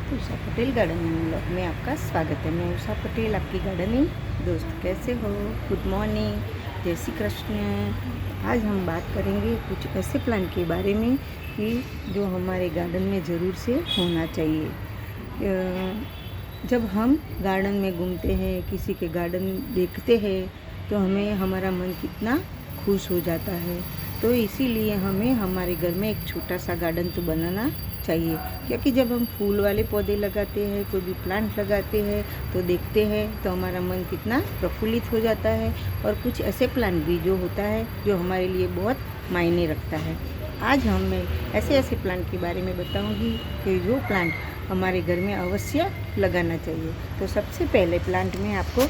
तो Usha Patel gardening blog में आपका स्वागत है। मैं उषा पटेल, आपकी गार्डनिंग दोस्त। कैसे हो? गुड मॉर्निंग, जय श्री कृष्ण। आज हम बात करेंगे कुछ ऐसे प्लांट के बारे में कि जो हमारे गार्डन में ज़रूर से होना चाहिए। जब हम गार्डन में घूमते हैं, किसी के गार्डन देखते हैं, तो हमें हमारा मन कितना खुश हो जाता है। तो इसीलिए हमें हमारे घर में एक छोटा सा गार्डन तो बनाना चाहिए, क्योंकि जब हम फूल वाले पौधे लगाते हैं, कोई भी प्लांट लगाते हैं, तो देखते हैं तो हमारा मन कितना प्रफुल्लित हो जाता है। और कुछ ऐसे प्लांट भी जो होता है जो हमारे लिए बहुत मायने रखता है। आज मैं ऐसे ऐसे प्लांट के बारे में बताऊंगी कि जो प्लांट हमारे घर में अवश्य लगाना चाहिए। तो सबसे पहले प्लांट में आपको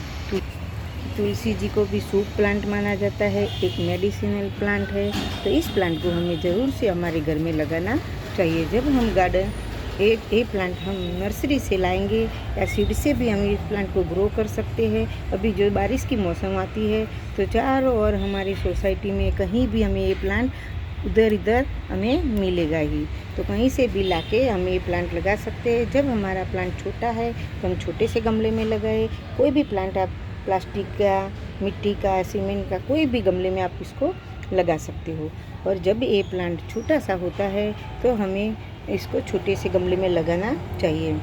तुलसी जी को भी शुभ प्लांट माना जाता है, एक मेडिसिनल प्लांट है। तो इस प्लांट को हमें ज़रूर से हमारे घर में लगाना चाहिए। जब हम गार्डन ये प्लांट हम नर्सरी से लाएंगे या सीड से भी हम इस प्लांट को ग्रो कर सकते हैं। अभी जो बारिश की मौसम आती है, तो चारों ओर हमारी सोसाइटी में कहीं भी हमें ये प्लांट उधर इधर हमें मिलेगा ही। तो कहीं से भी लाके हम ये प्लांट लगा सकते हैं। जब हमारा प्लांट छोटा है तो हम छोटे से गमले में लगाए। कोई भी प्लांट आप प्लास्टिक का, मिट्टी का, सीमेंट का, कोई भी गमले में आप इसको लगा सकते हो। और जब ये प्लांट छोटा सा होता है तो हमें इसको छोटे से गमले में लगाना चाहिए।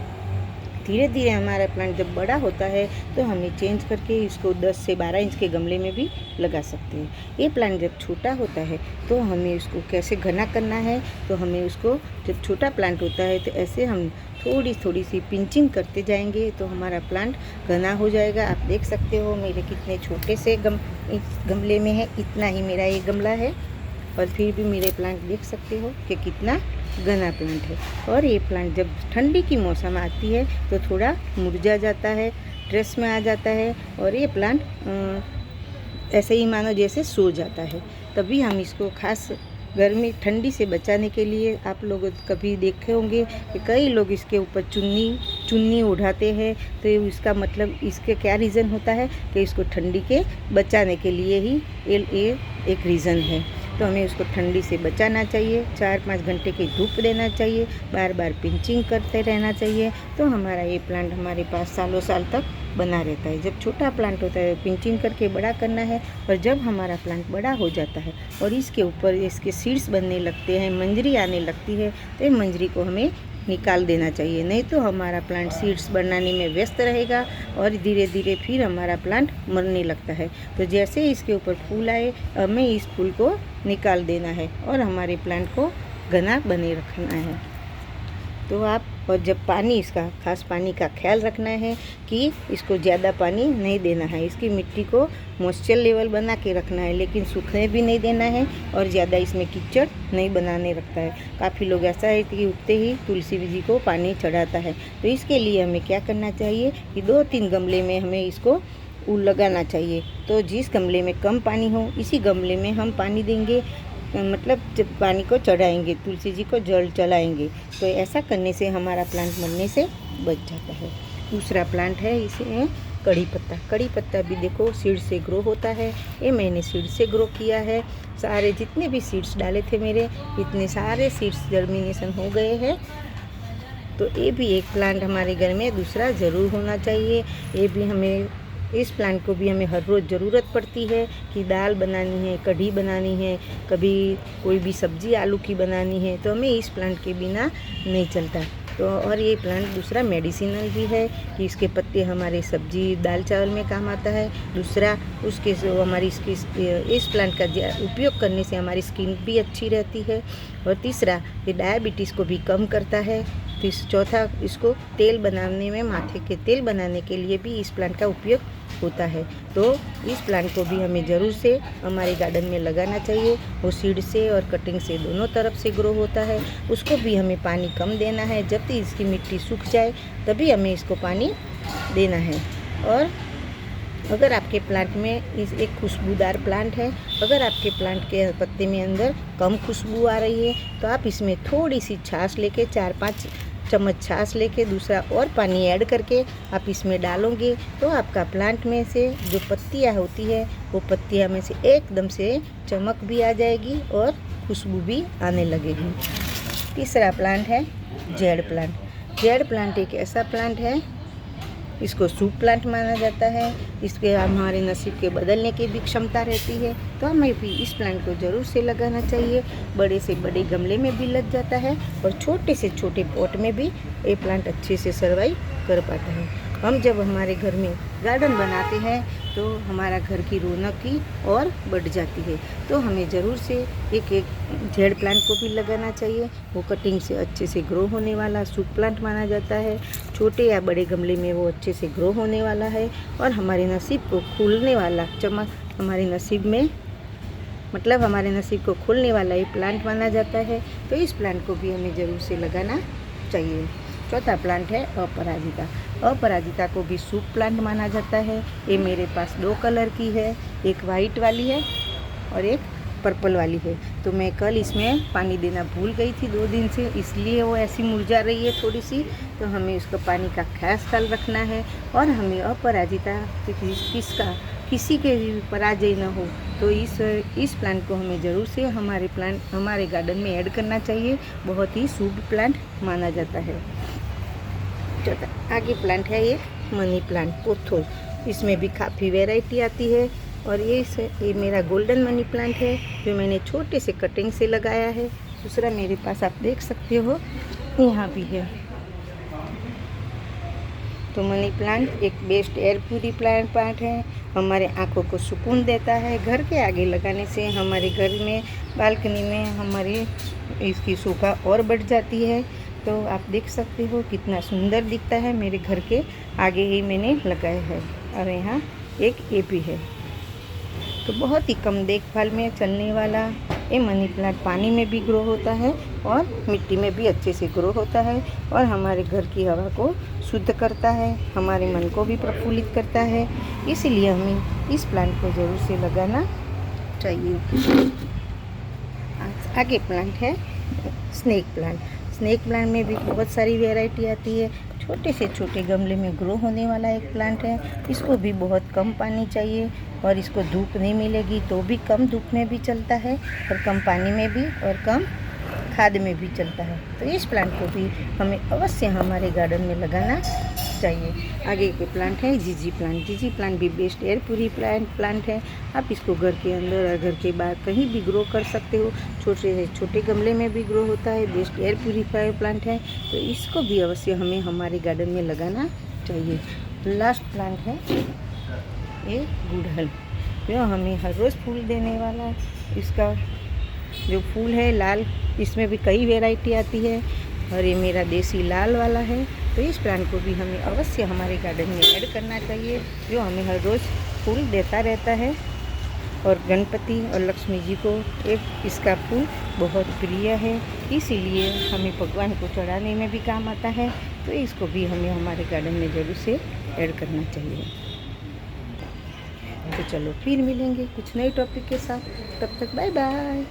धीरे धीरे हमारा प्लांट जब बड़ा होता है तो हमें चेंज करके इसको 10 से 12 इंच के गमले में भी लगा सकते हैं। ये प्लांट जब छोटा होता है तो हमें उसको कैसे घना करना है, तो हमें उसको जब छोटा प्लांट होता है तो ऐसे हम थोड़ी थोड़ी सी पिंचिंग करते जाएंगे तो हमारा प्लांट घना हो जाएगा। आप देख सकते हो मेरे कितने छोटे से गमले में है, इतना ही मेरा ये गमला है, और फिर भी मेरे प्लांट देख सकते हो कि कितना घना प्लांट है। और ये प्लांट जब ठंडी की मौसम आती है तो थोड़ा मुरझा जाता है, स्ट्रेस में आ जाता है, और ये प्लांट ऐसे ही मानो जैसे सो जाता है। तभी हम इसको खास गर्मी ठंडी से बचाने के लिए, आप लोग कभी देखे होंगे कि कई लोग इसके ऊपर चुन्नी उड़ाते हैं। तो इसका मतलब इसके क्या रीज़न होता है कि इसको ठंडी के बचाने के लिए ही ये एक रीज़न है। तो हमें उसको ठंडी से बचाना चाहिए, 4-5 घंटे की धूप देना चाहिए, बार बार पिंचिंग करते रहना चाहिए। तो हमारा ये प्लांट हमारे पास सालों साल तक बना रहता है। जब छोटा प्लांट होता है पिंचिंग करके बड़ा करना है, और जब हमारा प्लांट बड़ा हो जाता है और इसके ऊपर इसके सीड्स बनने लगते हैं, मंजरी आने लगती है, तो ये मंजरी को हमें निकाल देना चाहिए। नहीं तो हमारा प्लांट सीड्स बनाने में व्यस्त रहेगा और धीरे धीरे फिर हमारा प्लांट मरने लगता है। तो जैसे इसके ऊपर फूल आए, हमें इस फूल को निकाल देना है और हमारे प्लांट को घना बने रखना है। तो आप, और जब पानी, इसका खास पानी का ख्याल रखना है कि इसको ज़्यादा पानी नहीं देना है। इसकी मिट्टी को मॉइस्चर लेवल बना के रखना है, लेकिन सूखने भी नहीं देना है और ज़्यादा इसमें कीचड़ नहीं बनाने रखता है। काफ़ी लोग ऐसा है कि उठते ही तुलसी जी को पानी चढ़ाता है। तो इसके लिए हमें क्या करना चाहिए कि 2-3 गमले में हमें इसको लगाना चाहिए। तो जिस गमले में कम पानी हो, इसी गमले में हम पानी देंगे, मतलब जब पानी को चढ़ाएंगे, तुलसी जी को जल चलाएंगे। तो ऐसा करने से हमारा प्लांट मरने से बच जाता है। दूसरा प्लांट है, इसे कड़ी पत्ता। कड़ी पत्ता भी देखो सीड से ग्रो होता है। ये मैंने सीड से ग्रो किया है। सारे जितने भी सीड्स डाले थे मेरे, इतने सारे सीड्स जर्मिनेशन हो गए हैं। तो ये भी एक प्लांट हमारे घर में दूसरा ज़रूर होना चाहिए। ये भी हमें, इस प्लांट को भी हमें हर रोज़ ज़रूरत पड़ती है कि दाल बनानी है, कढ़ी बनानी है, कभी कोई भी सब्ज़ी आलू की बनानी है, तो हमें इस प्लांट के बिना नहीं चलता। तो और ये प्लांट दूसरा मेडिसिनल भी है कि इसके पत्ते हमारे सब्जी दाल चावल में काम आता है। दूसरा उसके हमारी इस प्लांट का उपयोग करने से हमारी स्किन भी अच्छी रहती है। और तीसरा, ये डायबिटीज़ को भी कम करता है। चौथा, इसको तेल बनाने में, माथे के तेल बनाने के लिए भी इस प्लांट का उपयोग होता है। तो इस प्लांट को भी हमें ज़रूर से हमारे गार्डन में लगाना चाहिए। वो सीड से और कटिंग से दोनों तरफ से ग्रो होता है। उसको भी हमें पानी कम देना है। जब तक इसकी मिट्टी सूख जाए तभी हमें इसको पानी देना है। और अगर आपके प्लांट में एक खुशबूदार प्लांट है, अगर आपके प्लांट के पत्ते में अंदर कम खुशबू आ रही है, तो आप इसमें थोड़ी सी छाछ लेके, 4-5 चम्मच छाछ लेके, दूसरा और पानी ऐड करके आप इसमें डालोगे, तो आपका प्लांट में से जो पत्तियां होती है, वो पत्तियां में से एकदम से चमक भी आ जाएगी और खुशबू भी आने लगेगी। तीसरा प्लांट है जेड प्लांट। जेड प्लांट एक ऐसा प्लांट है, इसको शुभ प्लांट माना जाता है। इसके हमारे नसीब के बदलने की भी क्षमता रहती है, तो हमें भी इस प्लांट को ज़रूर से लगाना चाहिए। बड़े से बड़े गमले में भी लग जाता है और छोटे से छोटे पॉट में भी ये प्लांट अच्छे से सर्वाइव कर पाता है। हम जब हमारे घर में गार्डन बनाते हैं तो हमारा घर की रौनक की और बढ़ जाती है। तो हमें ज़रूर से एक जेड प्लांट को भी लगाना चाहिए। वो कटिंग से अच्छे से ग्रो होने वाला शुभ प्लांट माना जाता है। छोटे या बड़े गमले में वो अच्छे से ग्रो होने वाला है और हमारे नसीब को खुलने वाला, चमक हमारे नसीब में मतलब हमारे नसीब को खुलने वाला ये प्लांट माना जाता है। तो इस प्लांट को भी हमें ज़रूर से लगाना चाहिए। चौथा प्लांट है अपराजिता। अपराजिता को भी शुभ प्लांट माना जाता है। ये मेरे पास 2 कलर की है, एक वाइट वाली है और एक पर्पल वाली है। तो मैं कल इसमें पानी देना भूल गई थी 2 दिन से, इसलिए वो ऐसी मुरझा रही है थोड़ी सी। तो हमें उसको पानी का खास ख्याल रखना है और हमें अपराजिता किसी के भी पराजय न हो, तो इस प्लांट को हमें ज़रूर से हमारे गार्डन में ऐड करना चाहिए। बहुत ही शुभ प्लांट माना जाता है। चौथा आगे प्लांट है एक मनी प्लांट पोथोस। इसमें भी काफ़ी वैरायटी आती है और ये मेरा गोल्डन मनी प्लांट है जो मैंने छोटे से कटिंग से लगाया है। दूसरा मेरे पास आप देख सकते हो यहाँ भी है। तो मनी प्लांट एक बेस्ट एयर प्यूरी प्लांट है, हमारे आँखों को सुकून देता है। घर के आगे लगाने से हमारे घर में बालकनी में हमारी इसकी शोभा और बढ़ जाती है। तो आप देख सकते हो कितना सुंदर दिखता है। मेरे घर के आगे ही मैंने लगाया है और यहाँ एक ये भी है। तो बहुत ही कम देखभाल में चलने वाला ये मनी प्लांट पानी में भी ग्रो होता है और मिट्टी में भी अच्छे से ग्रो होता है और हमारे घर की हवा को शुद्ध करता है, हमारे मन को भी प्रफुल्लित करता है। इसीलिए हमें इस प्लांट को ज़रूर से लगाना चाहिए। आगे प्लांट है स्नेक प्लांट। स्नेक प्लांट में भी बहुत सारी वैरायटी आती है। छोटे से छोटे गमले में ग्रो होने वाला एक प्लांट है। इसको भी बहुत कम पानी चाहिए और इसको धूप नहीं मिलेगी तो भी कम धूप में भी चलता है और कम पानी में भी और कम खाद में भी चलता है। तो इस प्लांट को भी हमें अवश्य हमारे गार्डन में लगाना चाहिए। आगे के प्लांट है जीजी प्लांट। जीजी प्लांट भी बेस्ट एयर प्यूरी प्लांट है। आप इसको घर के अंदर और घर के बाहर कहीं भी ग्रो कर सकते हो। छोटे से छोटे गमले में भी ग्रो होता है। बेस्ट एयर प्यूरीफायर प्लांट है, तो इसको भी अवश्य हमें हमारे गार्डन में लगाना चाहिए। लास्ट प्लांट है ये गुड़हल, जो हमें हर रोज़ फूल देने वाला है। इसका जो फूल है लाल, इसमें भी कई वैरायटी आती है और ये मेरा देसी लाल वाला है। तो इस प्लांट को भी हमें अवश्य हमारे गार्डन में ऐड करना चाहिए, जो हमें हर रोज़ फूल देता रहता है। और गणपति और लक्ष्मी जी को इसका फूल बहुत प्रिय है, इसीलिए हमें भगवान को चढ़ाने में भी काम आता है। तो इसको भी हमें हमारे गार्डन में ज़रूर से ऐड करना चाहिए। तो चलो फिर मिलेंगे कुछ नए टॉपिक के साथ, तब तक बाय बाय।